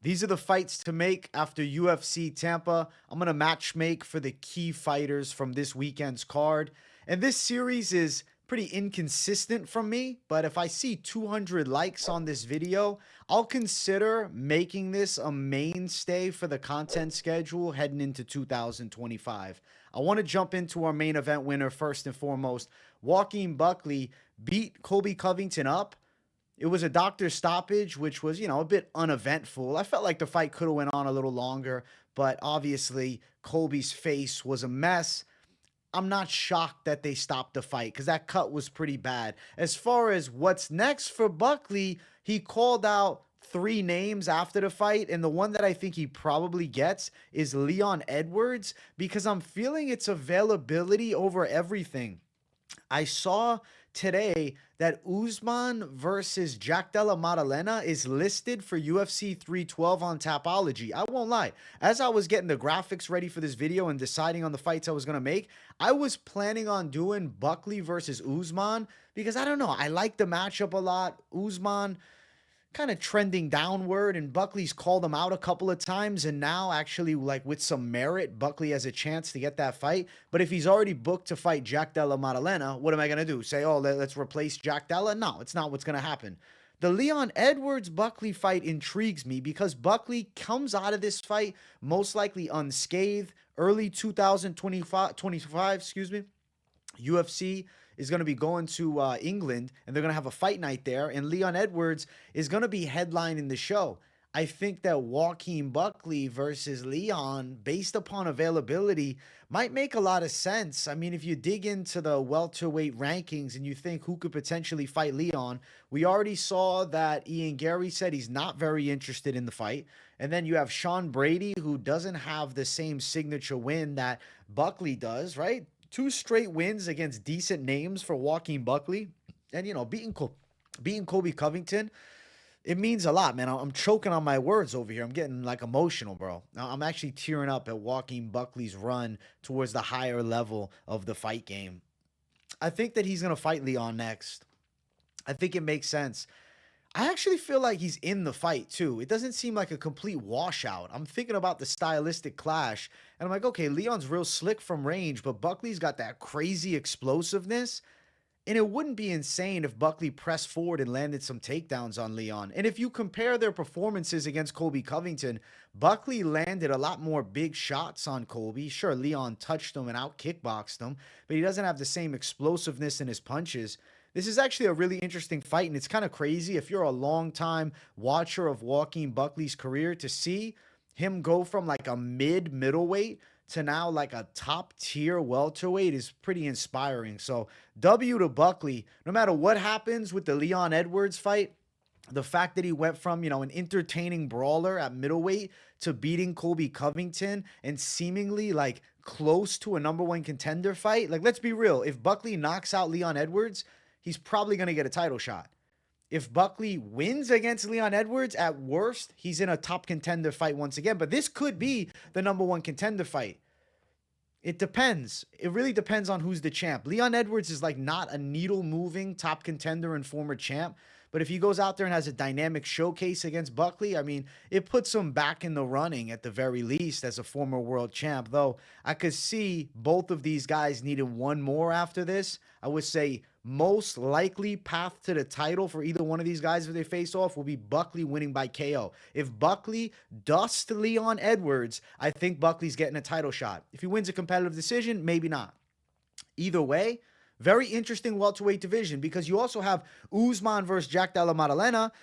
These are the fights to make after UFC Tampa. I'm going to match make for the key fighters from this weekend's card. And this series is pretty inconsistent from me, but if I see 200 likes on this video, I'll consider making this a mainstay for the content schedule heading into 2025. I want to jump into our main event winner first and foremost. Joaquin Buckley beat Colby Covington up. It was a doctor's stoppage, which was, a bit uneventful. I felt like the fight could have went on a little longer, but obviously Colby's face was a mess. I'm not shocked that they stopped the fight because that cut was pretty bad. As far as what's next for Buckley, he called out 3 names after the fight, and the one that I think he probably gets is Leon Edwards because I'm feeling its availability over everything. I saw today that Usman versus Jack Della Maddalena is listed for UFC 312 on Tapology. I won't lie. As I was getting the graphics ready for this video and deciding on the fights I was going to make, I was planning on doing Buckley versus Usman because I don't know. I like the matchup a lot. Usman kind of trending downward, and Buckley's called him out a couple of times, and now actually, like, with some merit, Buckley has a chance to get that fight. But if he's already booked to fight Jack Della Maddalena, what am I going to do? Say, oh, let's replace Jack Della? No, it's not what's going to happen. The Leon Edwards Buckley fight intrigues me because Buckley comes out of this fight most likely unscathed. Early 2025, UFC is going to be going to England, and they're going to have a fight night there, and Leon Edwards is going to be headlining the show. I think that Joaquin Buckley versus Leon, based upon availability, might make a lot of sense. I mean, if you dig into the welterweight rankings and you think who could potentially fight Leon, we already saw that Ian Gary said he's not very interested in the fight. And then you have Sean Brady, who doesn't have the same signature win that Buckley does, right? 2 straight wins against decent names for Joaquin Buckley. And, beating Colby Covington, it means a lot, man. I'm choking on my words over here. I'm getting, like, emotional, bro. Now, I'm actually tearing up at Joaquin Buckley's run towards the higher level of the fight game. I think that he's going to fight Leon next. I think it makes sense. I actually feel like he's in the fight, too. It doesn't seem like a complete washout. I'm thinking about the stylistic clash, and I'm like, okay, Leon's real slick from range, but Buckley's got that crazy explosiveness, and it wouldn't be insane if Buckley pressed forward and landed some takedowns on Leon. And if you compare their performances against Colby Covington, Buckley landed a lot more big shots on Colby. Sure, Leon touched him and out-kickboxed him, but he doesn't have the same explosiveness in his punches. This is actually a really interesting fight, and it's kind of crazy if you're a long-time watcher of Joaquin Buckley's career to see him go from like a mid-middleweight to now like a top-tier welterweight is pretty inspiring. So W to Buckley. No matter what happens with the Leon Edwards fight, the fact that he went from, an entertaining brawler at middleweight to beating Colby Covington and seemingly like close to a #1 contender fight, like, let's be real. If Buckley knocks out Leon Edwards, he's probably going to get a title shot. If Buckley wins against Leon Edwards, at worst, he's in a top contender fight once again. But this could be the #1 contender fight. It depends. It really depends on who's the champ. Leon Edwards is like not a needle-moving top contender and former champ. But if he goes out there and has a dynamic showcase against Buckley, I mean, it puts him back in the running at the very least as a former world champ. Though I could see both of these guys needing one more after this. I would say most likely path to the title for either one of these guys if they face off will be Buckley winning by KO. If Buckley dusts Leon Edwards, I think Buckley's getting a title shot. If he wins a competitive decision, maybe not. Either way, very interesting welterweight division because you also have Usman versus Jack Della Maddalena.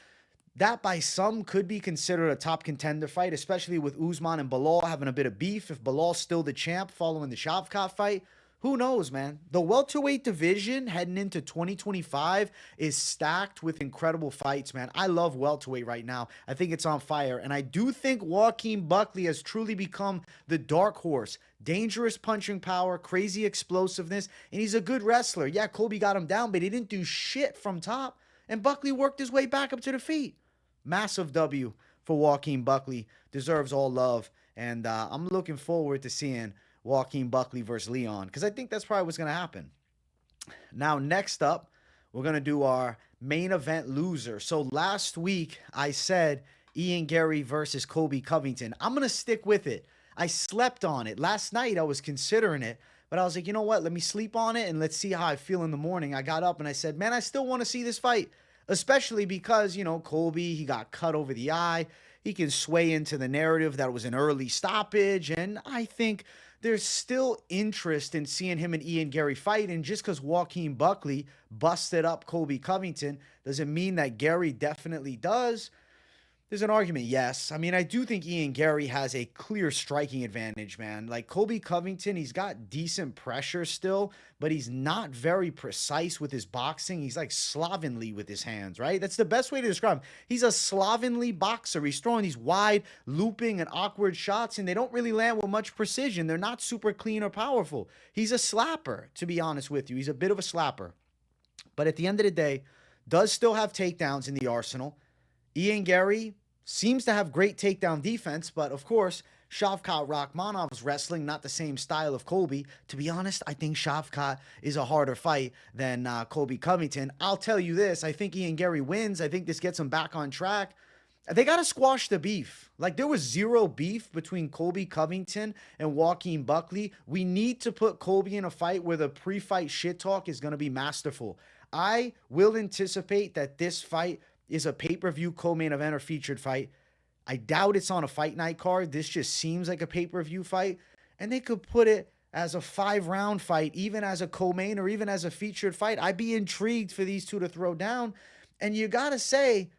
That by some could be considered a top contender fight, especially with Usman and Belal having a bit of beef. If Belal's still the champ following the Shavkat fight, who knows, man? The welterweight division heading into 2025 is stacked with incredible fights, man. I love welterweight right now. I think it's on fire. And I do think Joaquin Buckley has truly become the dark horse. Dangerous punching power, crazy explosiveness, and he's a good wrestler. Yeah, Colby got him down, but he didn't do shit from top. And Buckley worked his way back up to the feet. Massive W for Joaquin Buckley. Deserves all love. And I'm looking forward to seeing Joaquin Buckley versus Leon, because I think that's probably what's going to happen. Now, next up, we're going to do our main event loser. So last week, I said Ian Gary versus Colby Covington. I'm going to stick with it. I slept on it. Last night I was considering it, but I was like, you know what? Let me sleep on it and let's see how I feel in the morning. I got up and I said, man, I still want to see this fight, especially because, Colby, he got cut over the eye. He can sway into the narrative that it was an early stoppage. And I think there's still interest in seeing him and Ian Gary fight. And just because Joaquin Buckley busted up Colby Covington doesn't mean that Gary definitely does. There's an argument, yes. I mean, I do think Ian Gary has a clear striking advantage, man. Like Colby Covington, he's got decent pressure still, but he's not very precise with his boxing. He's like slovenly with his hands, right? That's the best way to describe him. He's a slovenly boxer. He's throwing these wide, looping, and awkward shots, and they don't really land with much precision. They're not super clean or powerful. He's a slapper, to be honest with you. He's a bit of a slapper. But at the end of the day, does still have takedowns in the arsenal. Ian Gary seems to have great takedown defense, but of course, Shavkat Rakhmonov's wrestling, not the same style of Colby. To be honest, I think Shavkat is a harder fight than Colby Covington. I'll tell you this, I think Ian Gary wins. I think this gets him back on track. They got to squash the beef. Like, there was zero beef between Colby Covington and Joaquin Buckley. We need to put Colby in a fight where the pre-fight shit talk is going to be masterful. I will anticipate that this fight is a pay-per-view co-main event or featured fight. I doubt it's on a fight night card. This just seems like a pay-per-view fight. And they could put it as a 5-round fight, even as a co-main or even as a featured fight. I'd be intrigued for these two to throw down. And you got to say,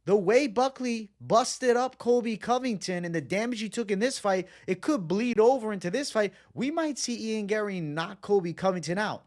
the way Buckley busted up Colby Covington and the damage he took in this fight, it could bleed over into this fight. We might see Ian Gary knock Colby Covington out.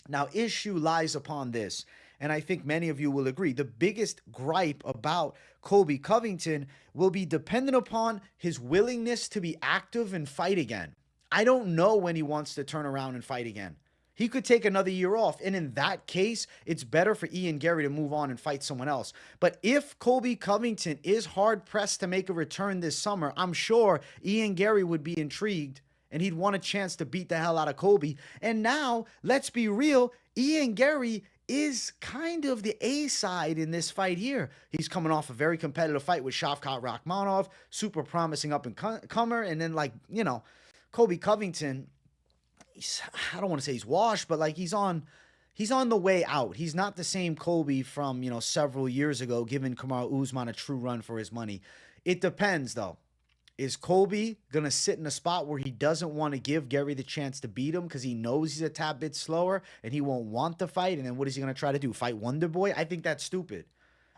Now, issue lies upon this, and I think many of you will agree. The biggest gripe about Colby Covington will be dependent upon his willingness to be active and fight again. I don't know when he wants to turn around and fight again. He could take another year off, and in that case, it's better for Ian Gary to move on and fight someone else. But if Colby Covington is hard-pressed to make a return this summer, I'm sure Ian Gary would be intrigued, and he'd want a chance to beat the hell out of Colby. And now, let's be real, Ian Gary is kind of the A side in this fight here. He's coming off a very competitive fight with Shavkat Rakhmonov, super promising up-and-comer, and then, Colby Covington, I don't want to say he's washed, but he's on the way out. He's not the same Colby from, several years ago, giving Kamaru Usman a true run for his money. It depends, though. Is Colby going to sit in a spot where he doesn't want to give Gary the chance to beat him because he knows he's a tad bit slower and he won't want the fight? And then what is he going to try to do? Fight Wonder Boy? I think that's stupid.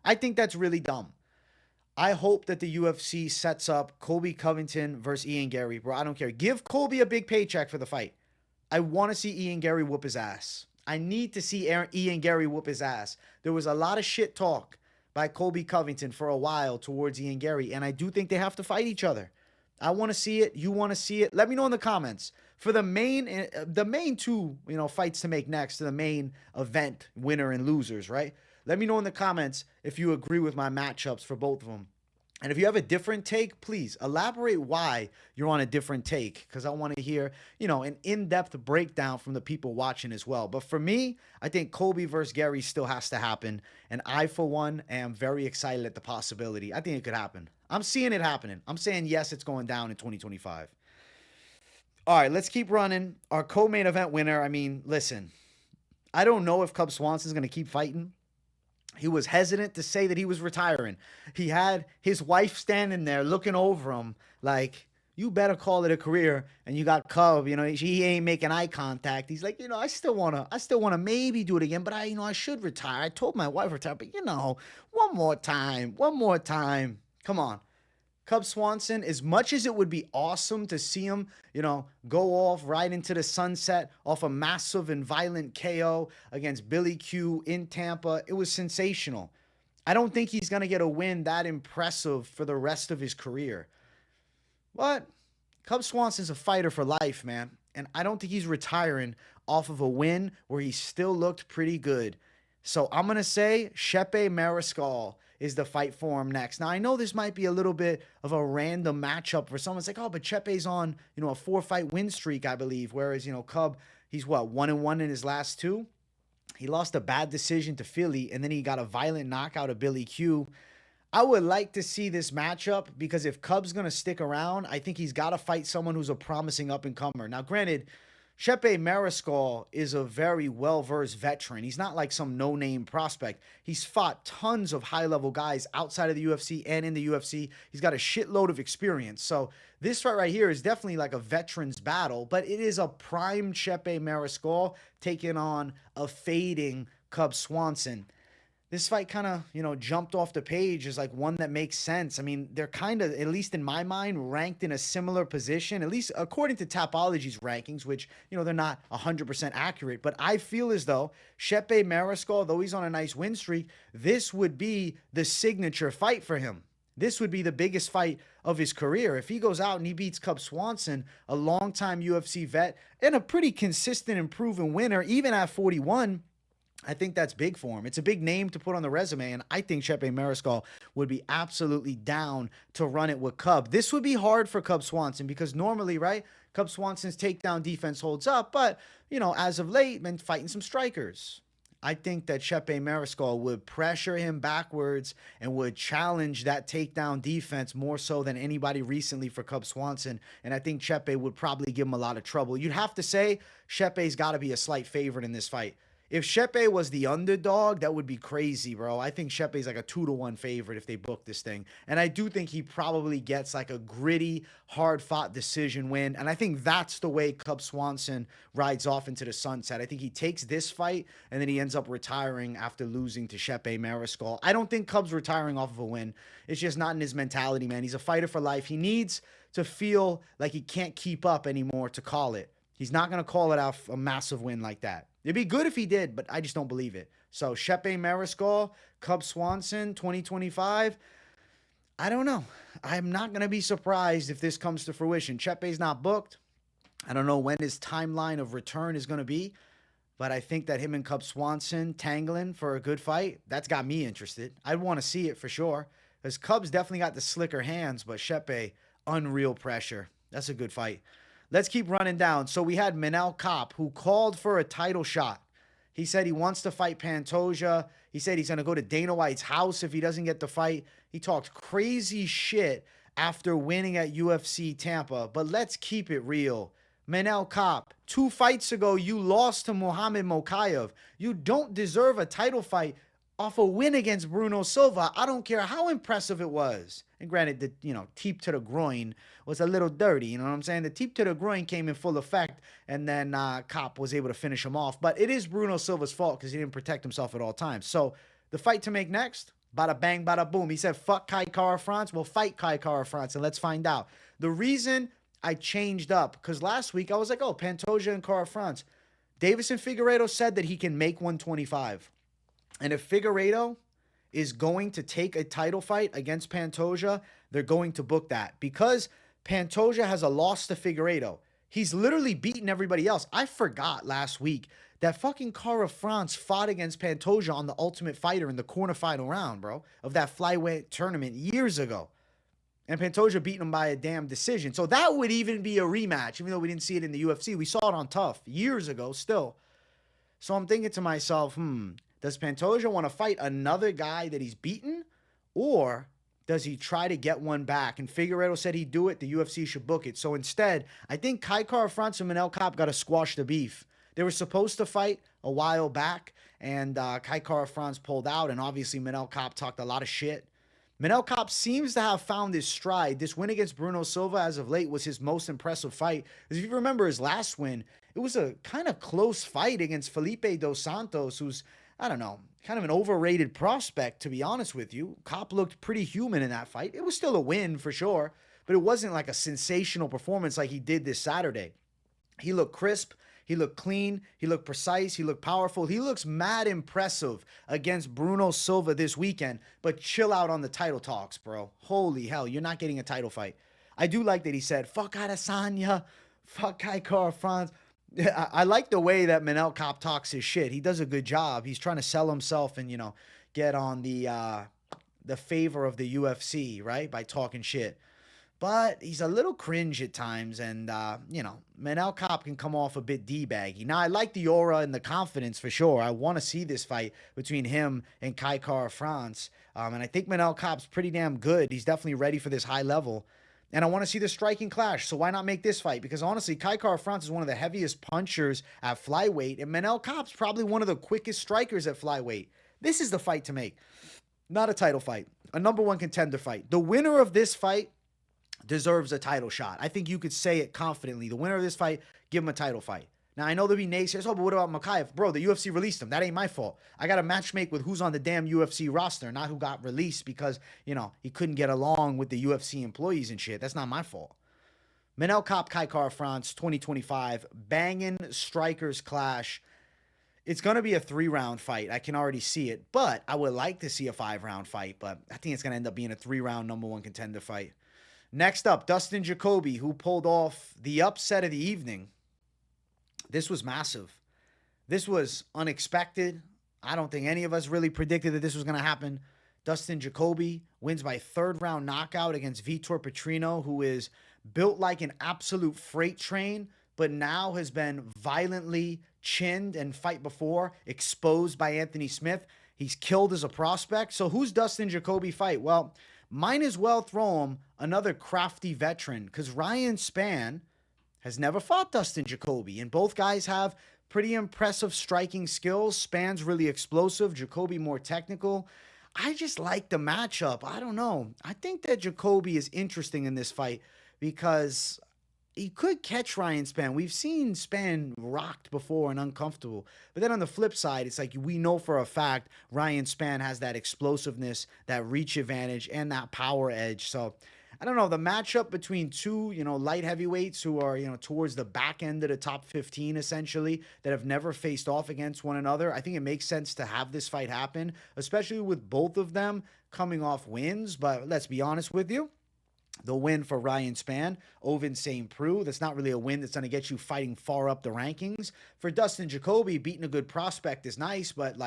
I think that's really dumb. I hope that the UFC sets up Colby Covington versus Ian Gary, bro. I don't care. Give Colby a big paycheck for the fight. I want to see Ian Gary whoop his ass. I need to see Ian Gary whoop his ass. There was a lot of shit talk by Colby Covington for a while towards Ian Gary, and I do think they have to fight each other. I want to see it. You want to see it. Let me know in the comments. For the main two, fights to make next to the main event, winner and losers, right? Let me know in the comments if you agree with my matchups for both of them. And if you have a different take, please elaborate why you're on a different take, because I want to hear, an in-depth breakdown from the people watching as well. But for me, I think Colby versus Gary still has to happen. And I, for one, am very excited at the possibility. I think it could happen. I'm seeing it happening. I'm saying, yes, it's going down in 2025. All right, let's keep running. Our co-main event winner, listen, I don't know if Cub Swanson's going to keep fighting. He was hesitant to say that he was retiring. He had his wife standing there looking over him like, you better call it a career. And you got Cub, he ain't making eye contact. He's like, I still want to maybe do it again, but I should retire. I told my wife to retire, but one more time. Come on. Cub Swanson, as much as it would be awesome to see him, go off right into the sunset off a massive and violent KO against Billy Q in Tampa, it was sensational. I don't think he's going to get a win that impressive for the rest of his career. But Cub Swanson's a fighter for life, man. And I don't think he's retiring off of a win where he still looked pretty good. So I'm going to say Chepe Mariscal is the fight for him next. Now, I know this might be a little bit of a random matchup for someone. It's like, oh, but Chepe's on, a 4-fight win streak, I believe. Whereas, Cub, he's 1-1 in his last 2. He lost a bad decision to Philly, and then he got a violent knockout of Billy Q. I would like to see this matchup because if Cub's going to stick around, I think he's got to fight someone who's a promising up-and-comer. Now, granted, Chepe Mariscal is a very well-versed veteran. He's not like some no-name prospect. He's fought tons of high-level guys outside of the UFC and in the UFC. He's got a shitload of experience. So this fight right here is definitely like a veteran's battle, but it is a prime Chepe Mariscal taking on a fading Cub Swanson. This fight kind of, jumped off the page as like one that makes sense. I mean, they're kind of, at least in my mind, ranked in a similar position, at least according to Tapology's rankings, which, they're not 100% accurate. But I feel as though Chepe Mariscal, though he's on a nice win streak, this would be the signature fight for him. This would be the biggest fight of his career. If he goes out and he beats Cub Swanson, a longtime UFC vet, and a pretty consistent and proven winner, even at 41, I think that's big for him. It's a big name to put on the resume, and I think Chepe Mariscal would be absolutely down to run it with Cub. This would be hard for Cub Swanson because normally, right, Cub Swanson's takedown defense holds up, but, as of late, been fighting some strikers. I think that Chepe Mariscal would pressure him backwards and would challenge that takedown defense more so than anybody recently for Cub Swanson, and I think Chepe would probably give him a lot of trouble. You'd have to say Chepe's got to be a slight favorite in this fight. If Chepe was the underdog, that would be crazy, bro. I think Chepe's like a 2-1 favorite if they book this thing. And I do think he probably gets like a gritty, hard-fought decision win. And I think that's the way Cub Swanson rides off into the sunset. I think he takes this fight and then he ends up retiring after losing to Chepe Mariscal. I don't think Cub's retiring off of a win. It's just not in his mentality, man. He's a fighter for life. He needs to feel like he can't keep up anymore to call it. He's not going to call it out a massive win like that. It'd be good if he did, but I just don't believe it. So Chepe Mariscal, Cub Swanson, 2025. I don't know. I'm not going to be surprised if this comes to fruition. Chepe's not booked. I don't know when his timeline of return is going to be, but I think that him and Cub Swanson tangling for a good fight, that's got me interested. I'd want to see it for sure because Cub's definitely got the slicker hands, but Chepe, unreal pressure. That's a good fight. Let's keep running down. So we had Manel Kape, who called for a title shot. He said he wants to fight Pantoja. He said he's going to go to Dana White's house if he doesn't get the fight. He talked crazy shit after winning at UFC Tampa. But let's keep it real. Manel Kape, 2 fights ago, you lost to Muhammad Mokaev. You don't deserve a title fight off a win against Bruno Silva. I don't care how impressive it was. And granted, the teep to the groin was a little dirty. You know what I'm saying? The teep to the groin came in full effect, and then Kape was able to finish him off. But it is Bruno Silva's fault because he didn't protect himself at all times. So the fight to make next, bada bang, bada boom. He said, fuck Kai Kara-France. Well, fight Kai Kara-France, and let's find out. The reason I changed up, because last week I was like, oh, Pantoja and Kara-France. Deiveson Figueiredo said that he can make 125. And if Figueiredo is going to take a title fight against Pantoja, they're going to book that. Because Pantoja has a loss to Figueiredo. He's literally beaten everybody else. I forgot last week that fucking Kara-France fought against Pantoja on the Ultimate Fighter in the quarterfinal round, bro, of that flyweight tournament years ago. And Pantoja beat him by a damn decision. So that would even be a rematch, even though we didn't see it in the UFC. We saw it on Tough years ago still. So I'm thinking to myself, does Pantoja want to fight another guy that he's beaten? Or does he try to get one back? And Figueiredo said he'd do it. The UFC should book it. So instead, I think Kai Kara-France and Manel Kape got to squash the beef. They were supposed to fight a while back, and Kai Kara-France pulled out, and obviously Manel Kape talked a lot of shit. Manel Kape seems to have found his stride. This win against Bruno Silva as of late was his most impressive fight. Because if you remember his last win, it was a kind of close fight against Felipe Dos Santos, who's, I don't know, kind of an overrated prospect, to be honest with you. Kape looked pretty human in that fight. It was still a win for sure, but it wasn't like a sensational performance like he did this Saturday. He looked crisp. He looked clean. He looked precise. He looked powerful. He looks mad impressive against Bruno Silva this weekend, but chill out on the title talks, bro. Holy hell, you're not getting a title fight. I do like that he said, fuck Adesanya, fuck Kai Kara-France. I like the way that Manel Kape talks his shit. He does a good job. He's trying to sell himself and, get on the favor of the UFC, right, by talking shit. but he's a little cringe at times. And, Manel Kape can come off a bit D-baggy. Now, I like the aura and the confidence for sure. I want to see this fight between him and Kai France. And I think Manel Kape's pretty damn good. He's definitely ready for this high level. And I want to see the striking clash. So why not make this fight? Because honestly, Kai France is one of the heaviest punchers at flyweight. And Manel Kape's probably one of the quickest strikers at flyweight. This is the fight to make. Not a title fight. A number one contender fight. The winner of this fight deserves a title shot. I think you could say it confidently. The winner of this fight, give him a title fight. Now, I know there'll be naysayers. Oh, but what about Makayev? Bro, the UFC released him. That ain't my fault. I got to matchmake with who's on the damn UFC roster, not who got released because, he couldn't get along with the UFC employees and shit. That's not my fault. Manel Kape, Kai France, 2025. Banging strikers clash. It's going to be a 3-round fight. I can already see it. But I would like to see a 5-round fight. But I think it's going to end up being a 3-round number one contender fight. Next up, Dustin Jacoby, who pulled off the upset of the evening. This was massive. This was unexpected. I don't think any of us really predicted that this was going to happen. Dustin Jacoby wins by 3rd-round knockout against Vitor Petrino, who is built like an absolute freight train, but now has been violently chinned and fight before, exposed by Anthony Smith. He's killed as a prospect. So who's Dustin Jacoby fight? Well, might as well throw him another crafty veteran because Ryan Spann has never fought Dustin Jacoby, and both guys have pretty impressive striking skills. Spann's really explosive, Jacoby more technical. I just like the matchup. I don't know. I think that Jacoby is interesting in this fight because he could catch Ryan Spann. We've seen Spann rocked before and uncomfortable. But then on the flip side, it's like we know for a fact Ryan Spann has that explosiveness, that reach advantage, and that power edge. So I don't know, the matchup between two, light heavyweights who are, towards the back end of the top 15, essentially, that have never faced off against one another. I think it makes sense to have this fight happen, especially with both of them coming off wins. But let's be honest with you. The win for Ryan Spann, Ovin St. Preux, that's not really a win that's going to get you fighting far up the rankings. For Dustin Jacoby, beating a good prospect is nice, but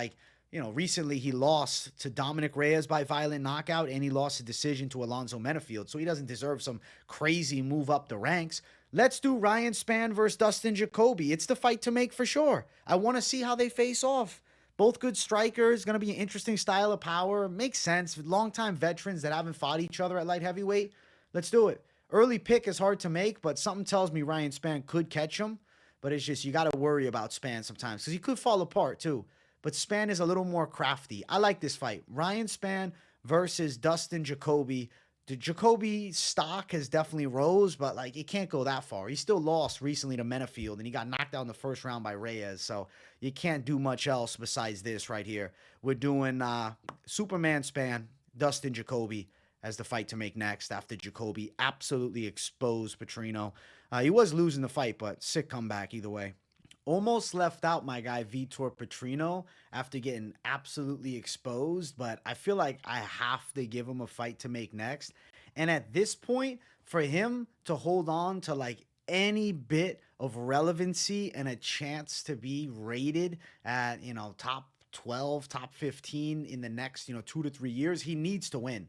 recently he lost to Dominic Reyes by violent knockout, and he lost a decision to Alonzo Menafield, so he doesn't deserve some crazy move up the ranks. Let's do Ryan Spann versus Dustin Jacoby. It's the fight to make for sure. I want to see how they face off. Both good strikers, going to be an interesting style of power. Makes sense. Longtime veterans that haven't fought each other at light heavyweight. Let's do it. Early pick is hard to make, but something tells me Ryan Spann could catch him. But it's just, you got to worry about Spann sometimes because he could fall apart too. But Spann is a little more crafty. I like this fight. Ryan Spann versus Dustin Jacoby. The Jacoby stock has definitely rose, but it can't go that far. He still lost recently to Menafield, and he got knocked out in the first round by Reyes. So you can't do much else besides this right here. We're doing Superman Spann, Dustin Jacoby as the fight to make next after Jacoby absolutely exposed Petrino. He was losing the fight, but sick comeback either way. Almost left out my guy Vitor Petrino after getting absolutely exposed, but I feel like I have to give him a fight to make next. And at this point, for him to hold on to any bit of relevancy and a chance to be rated at, top 12, top 15 in the next, 2 to 3 years, he needs to win.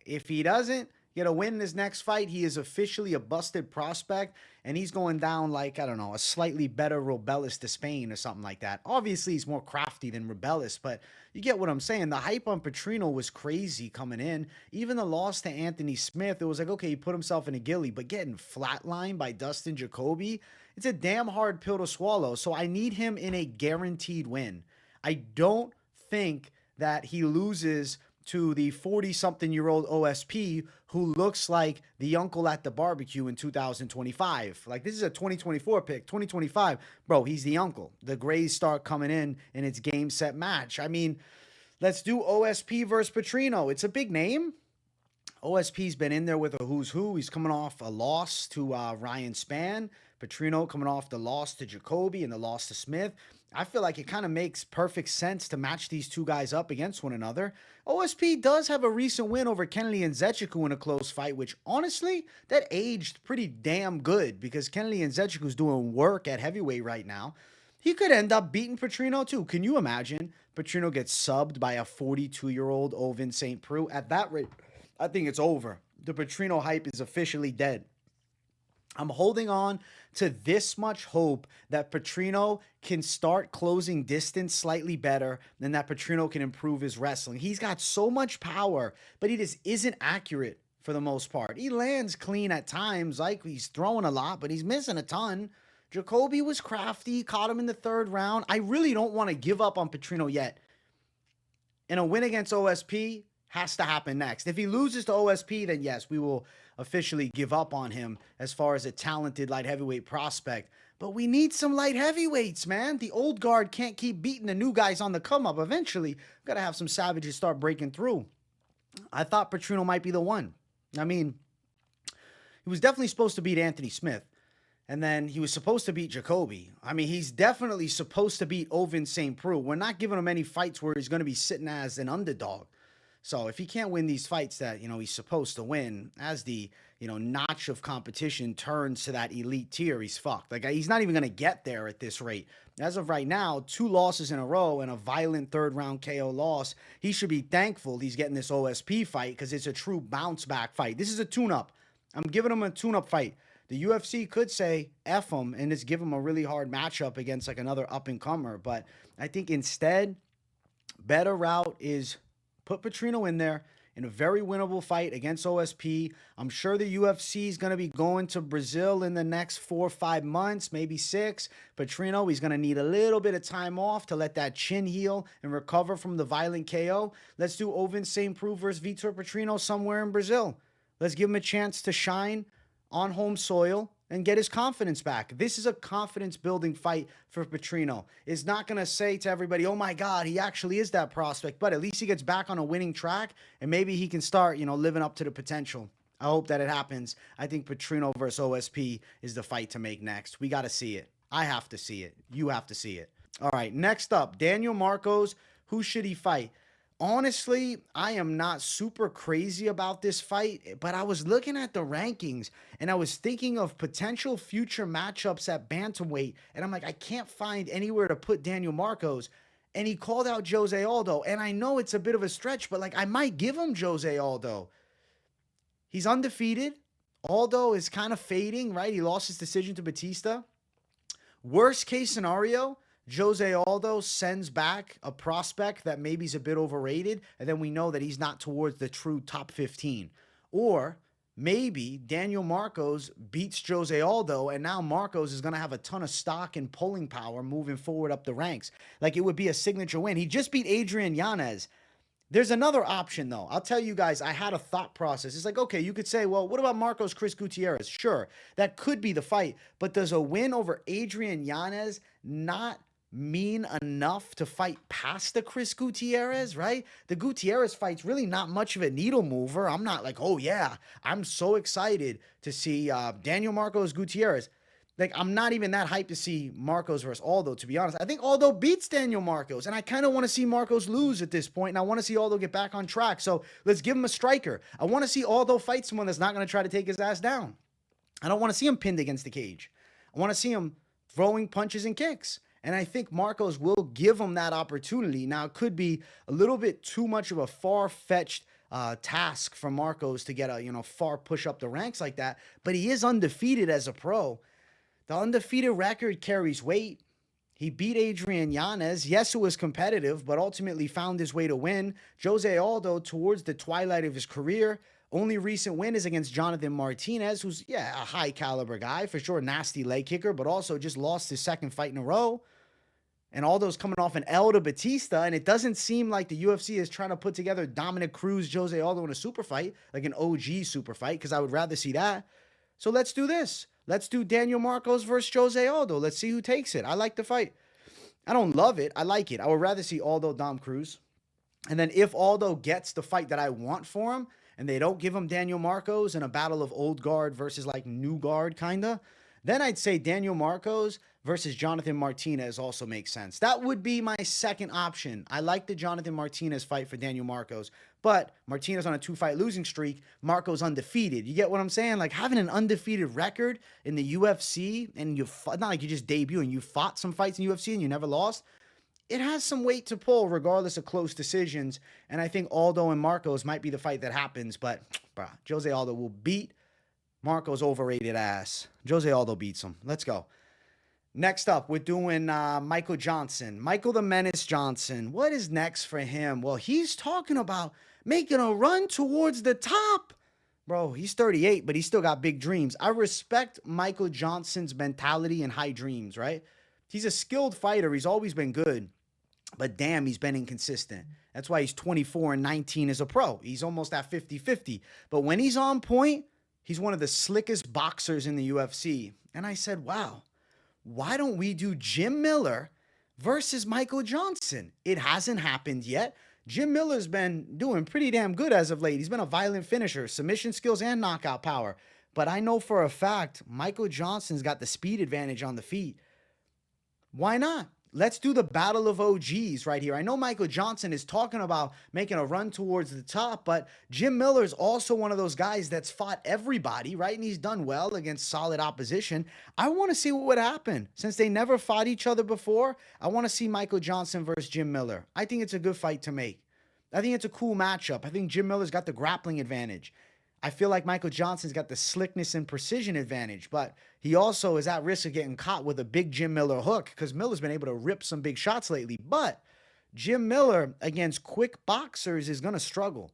If he doesn't get a win in his next fight, he is officially a busted prospect, and he's going down a slightly better Rubelis to Spain or something like that. Obviously, he's more crafty than Rubelis, but you get what I'm saying. The hype on Petrino was crazy coming in. Even the loss to Anthony Smith, it was okay, he put himself in a gilly, but getting flatlined by Dustin Jacoby, it's a damn hard pill to swallow, so I need him in a guaranteed win. I don't think that he loses to the 40-something-year-old OSP who looks like the uncle at the barbecue in 2025. This is a 2024 pick. 2025, bro, he's the uncle. The Grays start coming in its game, set, match. I mean, let's do OSP versus Petrino. It's a big name. OSP's been in there with a who's who. He's coming off a loss to Ryan Spann. Petrino coming off the loss to Jacoby and the loss to Smith. I feel like it kind of makes perfect sense to match these two guys up against one another. OSP does have a recent win over Kennedy and Nzechukwu in a close fight, which honestly, that aged pretty damn good because Kennedy and Nzechukwu doing work at heavyweight right now. He could end up beating Petrino too. Can you imagine Petrino gets subbed by a 42-year-old Ovin St. Preux? At that rate, I think it's over. the Petrino hype is officially dead. I'm holding on to this much hope that Petrino can start closing distance slightly better and that Petrino can improve his wrestling. He's got so much power, but he just isn't accurate for the most part. He lands clean at times, like he's throwing a lot, but he's missing a ton. Jacoby was crafty, caught him in the third round. I really don't want to give up on Petrino yet. And a win against OSP has to happen next. If he loses to OSP, then yes, we will officially give up on him as far as a talented light heavyweight prospect. But we need some light heavyweights, man. The old guard can't keep beating the new guys on the come up. Eventually, we've got to have some savages start breaking through. I thought Petrino might be the one. I mean, he was definitely supposed to beat Anthony Smith. And then he was supposed to beat Jacoby. I mean, he's definitely supposed to beat Ovin St. Preux. We're not giving him any fights where he's going to be sitting as an underdog. So if he can't win these fights that, he's supposed to win, as the, notch of competition turns to that elite tier, he's fucked. Like, he's not even going to get there at this rate. As of right now, 2 losses in a row and a violent third-round KO loss. He should be thankful he's getting this OSP fight because it's a true bounce-back fight. This is a tune-up. I'm giving him a tune-up fight. The UFC could say F him and just give him a really hard matchup against like another up-and-comer. But I think instead, better route is put Petrino in there in a very winnable fight against OSP. I'm sure the UFC is going to be going to Brazil in the next 4 or 5 months, maybe 6. Petrino, he's going to need a little bit of time off to let that chin heal and recover from the violent KO. Let's do Ovin St. Preux versus Vitor Petrino somewhere in Brazil. Let's give him a chance to shine on home soil and get his confidence back. This is a confidence-building fight for Petrino. It's not going to say to everybody, oh my God, he actually is that prospect, but at least he gets back on a winning track and maybe he can start, living up to the potential. I hope that it happens. I think Petrino versus OSP is the fight to make next. We got to see it. I have to see it. You have to see it. All right, next up, Daniel Marcos. Who should he fight? Honestly, I am not super crazy about this fight, but I was looking at the rankings and I was thinking of potential future matchups at bantamweight, and I'm like, I can't find anywhere to put Daniel Marcos, and he called out Jose Aldo, and I know it's a bit of a stretch, but like I might give him Jose Aldo. He's undefeated. Aldo is kind of fading, right? He lost his decision to Batista. Worst case scenario, Jose Aldo sends back a prospect that maybe is a bit overrated, and then we know that he's not towards the true top 15. Or maybe Daniel Marcos beats Jose Aldo, and now Marcos is going to have a ton of stock and pulling power moving forward up the ranks. Like, it would be a signature win. He just beat Adrian Yanez. There's another option, though. I'll tell you guys, I had a thought process. It's like, okay, you could say, well, what about Marcos Chris Gutierrez? Sure, that could be the fight. But does a win over Adrian Yanez not mean enough to fight past the Chris Gutierrez, right? The Gutierrez fight's really not much of a needle mover. I'm not like, oh yeah, I'm so excited to see Daniel Marcos Gutierrez. Like, I'm not even that hyped to see Marcos versus Aldo, to be honest. I think Aldo beats Daniel Marcos, and I kind of want to see Marcos lose at this point, and I want to see Aldo get back on track. So let's give him a striker. I want to see Aldo fight someone that's not going to try to take his ass down. I don't want to see him pinned against the cage. I want to see him throwing punches and kicks. And I think Marcos will give him that opportunity. Now, it could be a little bit too much of a far-fetched task for Marcos to get a, far push up the ranks like that. But he is undefeated as a pro. The undefeated record carries weight. He beat Adrian Yanez. Yes, it was competitive, but ultimately found his way to win. Jose Aldo, towards the twilight of his career, only recent win is against Jonathan Martinez, who's, a high caliber guy, for sure, nasty leg kicker, but also just lost his second fight in a row. And Aldo's coming off an L to Batista, and it doesn't seem like the UFC is trying to put together Dominic Cruz, Jose Aldo in a super fight, like an OG super fight, because I would rather see that. So let's do this. Let's do Daniel Marcos versus Jose Aldo. Let's see who takes it. I like the fight. I don't love it. I like it. I would rather see Aldo Dom Cruz. And then if Aldo gets the fight that I want for him, and they don't give him Daniel Marcos in a battle of old guard versus like new guard kind of, then I'd say Daniel Marcos versus Jonathan Martinez also makes sense. That would be my second option. I like the Jonathan Martinez fight for Daniel Marcos, but Martinez on a 2-fight losing streak, Marcos undefeated. You get what I'm saying? Like, having an undefeated record in the UFC, and not like you just debut and you fought some fights in UFC and you never lost. it has some weight to pull regardless of close decisions. And I think Aldo and Marcos might be the fight that happens. But, bruh, Jose Aldo will beat Marcos' overrated ass. Jose Aldo beats him. Let's go. Next up, we're doing Michael Johnson. Michael the Menace Johnson. What is next for him? Well, he's talking about making a run towards the top. Bro, he's 38, but he's still got big dreams. I respect Michael Johnson's mentality and high dreams, right? He's a skilled fighter. He's always been good. But damn, he's been inconsistent. That's why he's 24 and 19 as a pro. He's almost at 50-50. But when he's on point, he's one of the slickest boxers in the UFC. And I said, wow, why don't we do Jim Miller versus Michael Johnson? It hasn't happened yet. Jim Miller's been doing pretty damn good as of late. He's been a violent finisher, submission skills and knockout power. But I know for a fact Michael Johnson's got the speed advantage on the feet. Why not? Let's do the battle of OGs right here. I know Michael Johnson is talking about making a run towards the top, but Jim Miller is also one of those guys that's fought everybody, right? And he's done well against solid opposition. I want to see what would happen. Since they never fought each other before, I want to see Michael Johnson versus Jim Miller. I think it's a good fight to make. I think it's a cool matchup. I think Jim Miller's got the grappling advantage. I feel like Michael Johnson's got the slickness and precision advantage, but he also is at risk of getting caught with a big Jim Miller hook because Miller's been able to rip some big shots lately. But Jim Miller against quick boxers is going to struggle.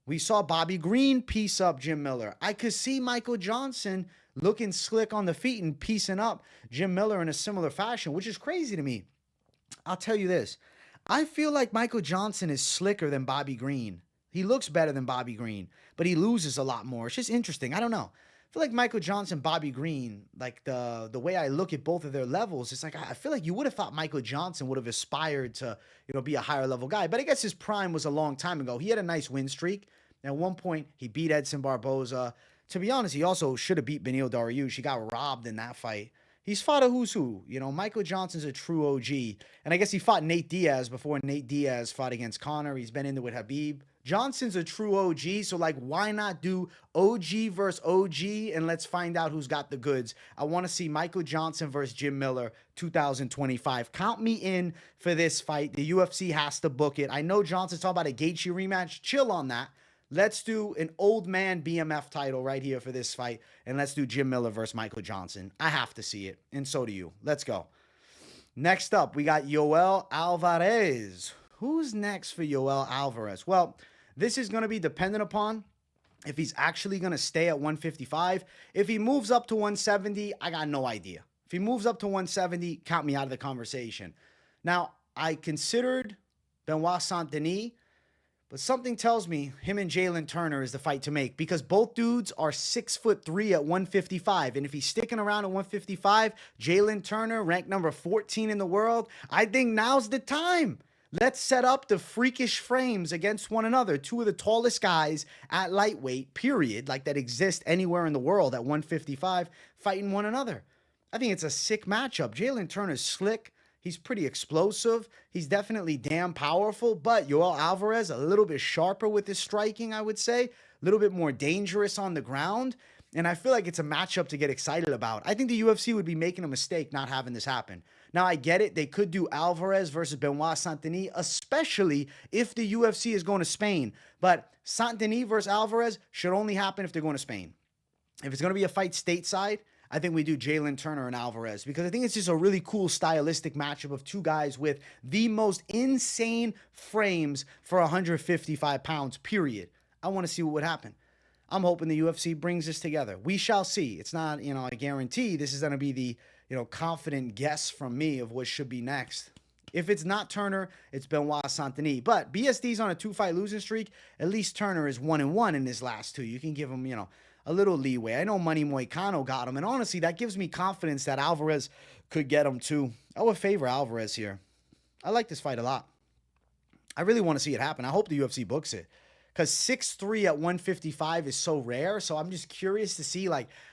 We saw Bobby Green piece up Jim Miller. I could see Michael Johnson looking slick on the feet and piecing up Jim Miller in a similar fashion, which is crazy to me. I'll tell you this. I feel like Michael Johnson is slicker than Bobby Green. He looks better than Bobby Green, but he loses a lot more. It's just interesting. I don't know. I feel like Michael Johnson, Bobby Green, like the way I look at both of their levels, it's like I feel like you would have thought Michael Johnson would have aspired to, be a higher level guy. But I guess his prime was a long time ago. He had a nice win streak. At one point, he beat Edson Barboza. To be honest, he also should have beat Beneil Dariush. He got robbed in that fight. He's fought a who's who. Michael Johnson's a true OG. And I guess he fought Nate Diaz before Nate Diaz fought against Conor. He's been in there with Habib. Johnson's a true OG, so why not do OG versus OG, and let's find out who's got the goods. I want to see Michael Johnson versus Jim Miller 2025. Count me in for this fight. The UFC has to book it. I know Johnson's talking about a Gaethje rematch. Chill on that. Let's do an old man BMF title right here for this fight, and let's do Jim Miller versus Michael Johnson. I have to see it, and so do you. Let's go. Next up, we got Yoel Alvarez. Who's next for Yoel Alvarez? Well, this is going to be dependent upon if he's actually going to stay at 155. If he moves up to 170, I got no idea. If he moves up to 170, count me out of the conversation. Now, I considered Benoit Saint-Denis, but something tells me him and Jalen Turner is the fight to make because both dudes are 6'3" at 155. And if he's sticking around at 155, Jalen Turner, ranked number 14 in the world, I think now's the time. Let's set up the freakish frames against one another. Two of the tallest guys at lightweight, period, that exist anywhere in the world at 155, fighting one another. I think it's a sick matchup. Jalen Turner's slick. He's pretty explosive. He's definitely damn powerful, but Yoel Alvarez, a little bit sharper with his striking, I would say. A little bit more dangerous on the ground. And I feel like it's a matchup to get excited about. I think the UFC would be making a mistake not having this happen. Now, I get it. They could do Alvarez versus Benoit Saint-Denis, especially if the UFC is going to Spain. But Saint-Denis versus Alvarez should only happen if they're going to Spain. If it's going to be a fight stateside, I think we do Jalen Turner and Alvarez because I think it's just a really cool stylistic matchup of two guys with the most insane frames for 155 pounds, period. I want to see what would happen. I'm hoping the UFC brings this together. We shall see. It's not, a guarantee. This is going to be the, confident guess from me of what should be next. If it's not Turner, it's Benoit Saint-Denis. But BSD's on a 2-fight losing streak. At least Turner is 1-1 in his last two. You can give him, a little leeway. I know Money Moicano got him, and honestly, that gives me confidence that Alvarez could get him too. I would favor Alvarez here. I like this fight a lot. I really want to see it happen. I hope the UFC books it. Because 6'3" at 155 is so rare. So I'm just curious to see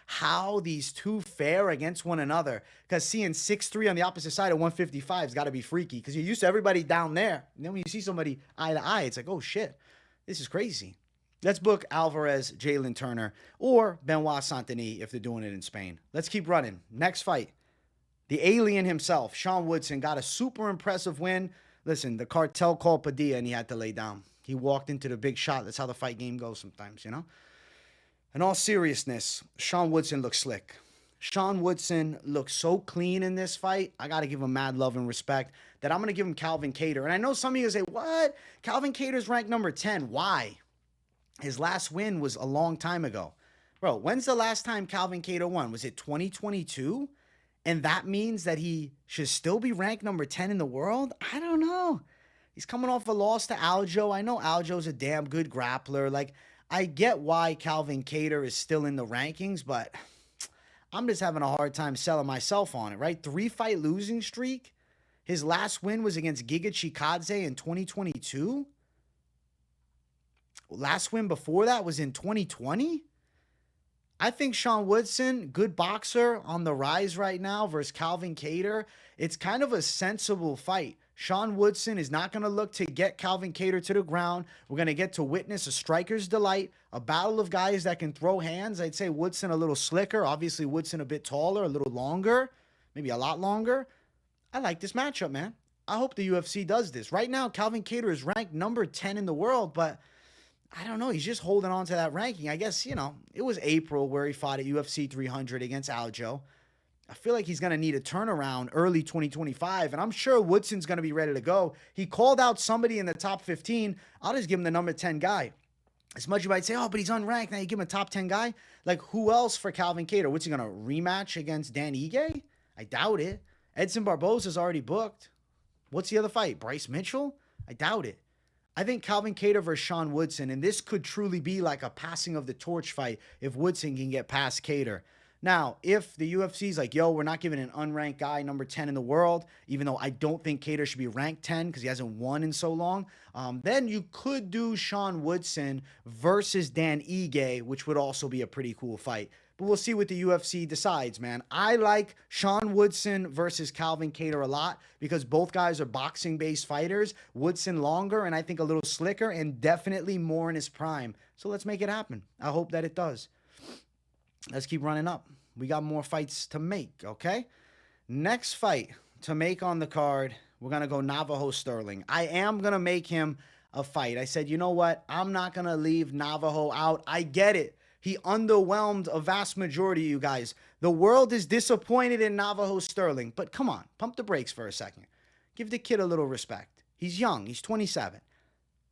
how these two fare against one another. Because seeing 6'3" on the opposite side of 155 has got to be freaky. Because you're used to everybody down there. And then when you see somebody eye to eye, it's like, oh shit, this is crazy. Let's book Alvarez, Jalen Turner, or Benoit Saint-Denis if they're doing it in Spain. Let's keep running. Next fight. The alien himself, Sean Woodson, got a super impressive win Listen, the cartel called Padilla and he had to lay down. He walked into the big shot. That's how the fight game goes sometimes, you know? In all seriousness, Sean Woodson looks slick. Sean Woodson looks so clean in this fight. I got to give him mad love and respect that I'm going to give him Calvin Kattar. And I know some of you say, what? Calvin Kattar's ranked number 10. Why? His last win was a long time ago. Bro, when's the last time Calvin Kattar won? Was it 2022? And that means that he should still be ranked number 10 in the world? I don't know. He's coming off a loss to Aljo. I know Aljo's a damn good grappler. Like, I get why Calvin Kattar is still in the rankings, but I'm just having a hard time selling myself on it, right? 3-fight losing streak. His last win was against Giga Chikadze in 2022. Last win before that was in 2020. I think Sean Woodson, good boxer on the rise right now versus Calvin Kattar. It's kind of a sensible fight. Sean Woodson is not going to look to get Calvin Kattar to the ground. We're going to get to witness a striker's delight, a battle of guys that can throw hands. I'd say Woodson a little slicker. Obviously, Woodson a bit taller, a little longer, maybe a lot longer. I like this matchup, man. I hope the UFC does this. Right now, Calvin Kattar is ranked number 10 in the world, but I don't know. He's just holding on to that ranking. I guess, it was April where he fought at UFC 300 against Aljo. I feel like he's going to need a turnaround early 2025, and I'm sure Woodson's going to be ready to go. He called out somebody in the top 15. I'll just give him the number 10 guy. As much as you might say, oh, but he's unranked. Now you give him a top 10 guy? Like, who else for Calvin Kattar? What's he going to rematch against Dan Ige? I doubt it. Edson Barboza's already booked. What's the other fight? Bryce Mitchell? I doubt it. I think Calvin Kattar versus Sean Woodson, and this could truly be like a passing of the torch fight if Woodson can get past Kattar. Now, if the UFC's like, yo, we're not giving an unranked guy number 10 in the world, even though I don't think Kattar should be ranked 10 because he hasn't won in so long, then you could do Sean Woodson versus Dan Ige, which would also be a pretty cool fight. But we'll see what the UFC decides, man. I like Sean Woodson versus Calvin Kattar a lot because both guys are boxing-based fighters. Woodson longer and I think a little slicker and definitely more in his prime. So let's make it happen. I hope that it does. Let's keep running up. We got more fights to make, okay? Next fight to make on the card, we're going to go Navajo Sterling. I am going to make him a fight. I said, you know what? I'm not going to leave Navajo out. I get it. He underwhelmed a vast majority of you guys. The world is disappointed in Navajo Sterling. But come on, pump the brakes for a second. Give the kid a little respect. He's young. He's 27.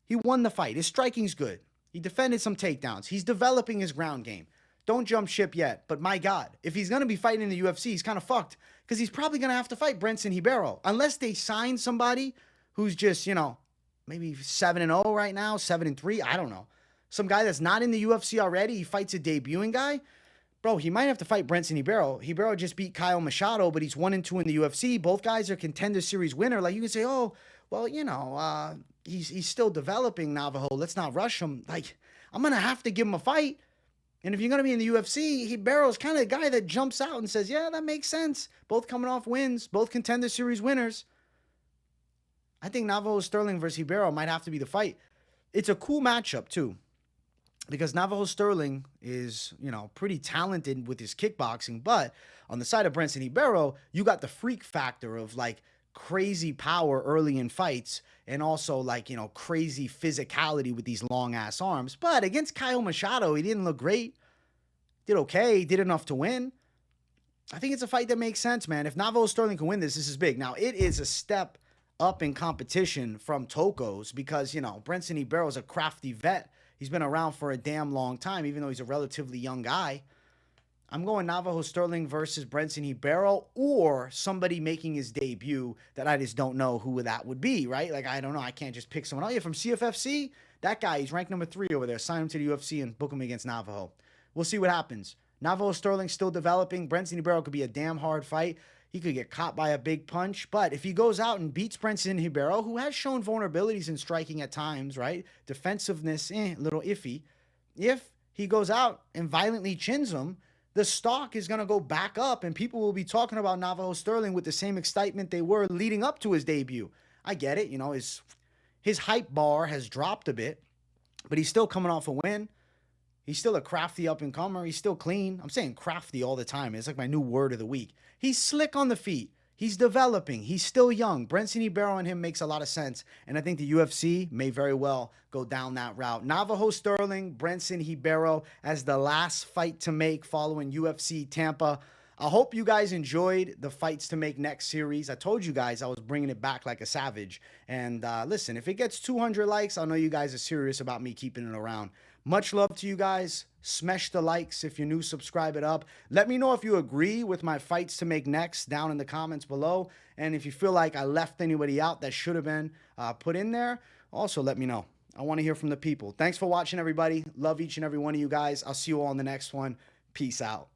He won the fight. His striking's good. He defended some takedowns. He's developing his ground game. Don't jump ship yet. But my God, if he's going to be fighting in the UFC, he's kind of fucked. Because he's probably going to have to fight Brenson Ribeiro. Unless they sign somebody who's just, maybe 7-0 right now, 7-3. I don't know. Some guy that's not in the UFC already. He fights a debuting guy. Bro, he might have to fight Brenson Ribeiro. Ribeiro just beat Kyle Machado, but he's 1-2 in the UFC. Both guys are contender series winner. Like, you can say, oh, well, he's still developing Navajo. Let's not rush him. Like, I'm going to have to give him a fight. And if you're going to be in the UFC, Ribero's kind of the guy that jumps out and says, yeah, that makes sense. Both coming off wins, both contender series winners. I think Navajo Sterling versus Ribeiro might have to be the fight. It's a cool matchup, too. Because Navajo Sterling is, pretty talented with his kickboxing. But on the side of Brenson Ribeiro, you got the freak factor of, like, crazy power early in fights. And also, like, crazy physicality with these long-ass arms. But against Kyle Machado, he didn't look great. Did okay. Did enough to win. I think it's a fight that makes sense, man. If Navajo Sterling can win this is big. Now, it is a step up in competition from Toko's because, Brenson Ribeiro is a crafty vet. He's been around for a damn long time, even though he's a relatively young guy. I'm going Navajo Sterling versus Brenson Ribeiro or somebody making his debut that I just don't know who that would be, right? Like, I don't know. I can't just pick someone. Oh, yeah, from CFFC? That guy, he's ranked number 3 over there. Sign him to the UFC and book him against Navajo. We'll see what happens. Navajo Sterling still developing. Brenson Ribeiro could be a damn hard fight. He could get caught by a big punch. But if he goes out and beats Brenson Ribeiro, who has shown vulnerabilities in striking at times, right? Defensiveness, a little iffy. If he goes out and violently chins him, the stock is going to go back up and people will be talking about Navajo Sterling with the same excitement they were leading up to his debut. I get it. His hype bar has dropped a bit, but he's still coming off a win. He's still a crafty up-and-comer. He's still clean. I'm saying crafty all the time. It's like my new word of the week. He's slick on the feet. He's developing. He's still young. Brenson Ibero and him makes a lot of sense. And I think the UFC may very well go down that route. Navajo Sterling, Brenson Ibero as the last fight to make following UFC Tampa. I hope you guys enjoyed the Fights to Make next series. I told you guys I was bringing it back like a savage. And listen, if it gets 200 likes, I know you guys are serious about me keeping it around. Much love to you guys. Smash the likes. If you're new, subscribe it up. Let me know if you agree with my Fights to Make next down in the comments below. And if you feel like I left anybody out that should have been put in there, also let me know. I want to hear from the people. Thanks for watching, everybody. Love each and every one of you guys. I'll see you all in the next one. Peace out.